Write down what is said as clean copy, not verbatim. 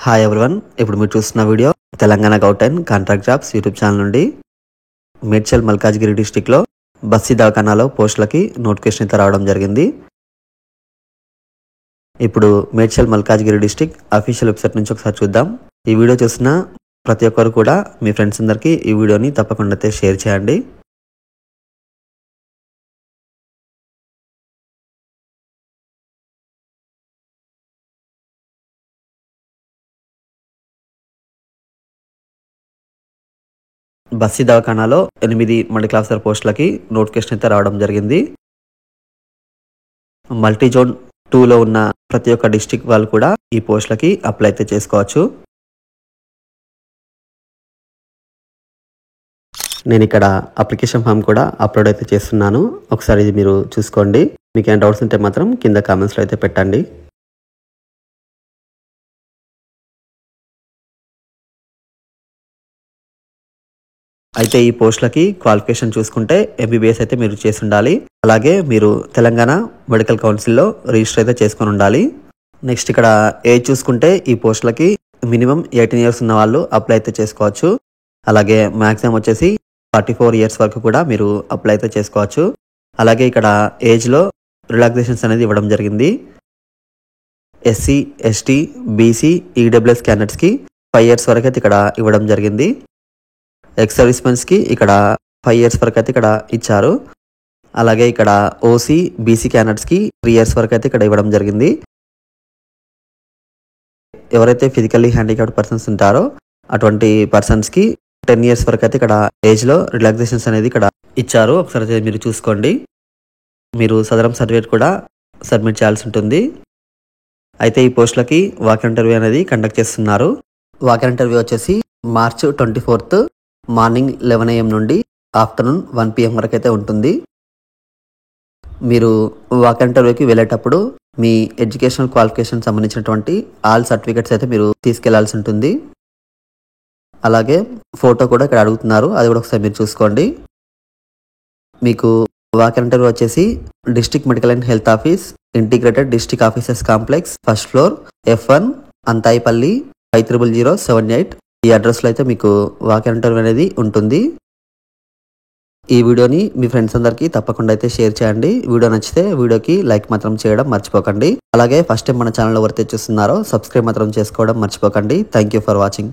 Hi everyone, ఇప్పుడు మీరు చూస్తున్న వీడియో తెలంగాణ గౌటెన్ కాంట్రాక్ట్ జాబ్స్ యూట్యూబ్ ఛానల్ నుండి మేడ్చల్ మల్కాజ్గిరి డిస్టిక్లో బస్తీ దవాఖానాలో పోస్టులకి నోటిఫికేషన్ అయితే రావడం జరిగింది. ఇప్పుడు Medchal Malkajgiri district official website నుంచి ఒకసారి చూద్దాం. ఈ వీడియో చూసిన ప్రతి ఒక్కరు కూడా మీ ఫ్రెండ్స్ అందరికీ ఈ వీడియోని తప్పకుండా అయితే షేర్ చేయండి. బస్తీ దవాఖానాలో 8 మెడికల్ ఆఫీసర్ పోస్టులకి నోటిఫికేషన్ అయితే రావడం జరిగింది. మల్టీ జోన్ 2లో ఉన్న ప్రతి ఒక్క డిస్టిక్ వాళ్ళు కూడా ఈ పోస్టులకి అప్లై అయితే చేసుకోవచ్చు. నేను ఇక్కడ అప్లికేషన్ ఫామ్ కూడా అప్లోడ్ అయితే చేస్తున్నాను. ఒకసారి ఇది మీరు చూసుకోండి. మీకు ఏమైనా డౌట్స్ ఉంటే మాత్రం కింద కామెంట్స్లో అయితే పెట్టండి. అయితే ఈ పోస్టులకి క్వాలిఫికేషన్ చూసుకుంటే ఎంబీబీఎస్ అయితే మీరు చేసి ఉండాలి. అలాగే మీరు తెలంగాణ మెడికల్ కౌన్సిల్లో రిజిస్టర్ అయితే చేసుకొని ఉండాలి. నెక్స్ట్ ఇక్కడ ఏజ్ చూసుకుంటే ఈ పోస్టులకి మినిమం 18 ఇయర్స్ ఉన్న వాళ్ళు అప్లై అయితే చేసుకోవచ్చు. అలాగే మ్యాక్సిమం వచ్చేసి 44 ఇయర్స్ వరకు కూడా మీరు అప్లై అయితే చేసుకోవచ్చు. అలాగే ఇక్కడ ఏజ్లో రిలాక్సేషన్స్ అనేది ఇవ్వడం జరిగింది. ఎస్సీ, ఎస్టీ, బీసీ, ఈడబ్ల్యూఎస్ క్యాండిడేట్స్కి 5 ఇయర్స్ వరకు అయితే ఇక్కడ ఇవ్వడం జరిగింది. ఎక్స్ సర్వీస్మెన్స్కి ఇక్కడ 5 ఇయర్స్ వరకు అయితే ఇక్కడ ఇచ్చారు. అలాగే ఇక్కడ ఓసీ, బీసీ క్యాండిడేట్స్కి 3 ఇయర్స్ వరకు అయితే ఇక్కడ ఇవ్వడం జరిగింది. ఎవరైతే ఫిజికల్లీ హ్యాండిక్యాప్డ్ పర్సన్స్ ఉంటారో అటువంటి పర్సన్స్కి 10 ఇయర్స్ వరకు అయితే ఇక్కడ ఏజ్లో రిలాక్సేషన్స్ అనేది ఇక్కడ ఇచ్చారు. ఒకసారి మీరు చూసుకోండి. మీరు సదరం సర్టిఫికేట్ కూడా సబ్మిట్ చేయాల్సి ఉంటుంది. అయితే ఈ పోస్టులకి వాక్ ఇంటర్వ్యూ అనేది కండక్ట్ చేస్తున్నారు. వాక్ ఇంటర్వ్యూ వచ్చేసి మార్చ్ 24 మార్నింగ్ 11 AM నుండి ఆఫ్టర్నూన్ 1 PM వరకు అయితే ఉంటుంది. మీరు వాక్ ఇంటర్వ్యూకి వెళ్ళేటప్పుడు మీ ఎడ్యుకేషనల్ క్వాలిఫికేషన్ సంబంధించినటువంటి ఆల్ సర్టిఫికెట్స్ అయితే మీరు తీసుకెళ్లాల్సి ఉంటుంది. అలాగే ఫోటో కూడా ఇక్కడ అడుగుతున్నారు, అది కూడా ఒకసారి మీరు చూసుకోండి. మీకు వాక్ ఇంటర్వ్యూ వచ్చేసి district medical and health office, integrated district officers complex, first floor, F1, అంతాయిపల్లి 500078 ఈ అడ్రస్లో అయితే మీకు వాక్ ఇంటర్వ్యూ అనేది ఉంటుంది. ఈ వీడియోని మీ ఫ్రెండ్స్ అందరికీ తప్పకుండా అయితే షేర్ చేయండి. వీడియో నచ్చితే వీడియోకి లైక్ మాత్రం చేయడం మర్చిపోకండి. అలాగే ఫస్ట్ టైం మన ఛానల్ ఎవరైతే చూస్తున్నారో సబ్స్క్రైబ్ మాత్రం చేసుకోవడం మర్చిపోకండి. Thank you for watching.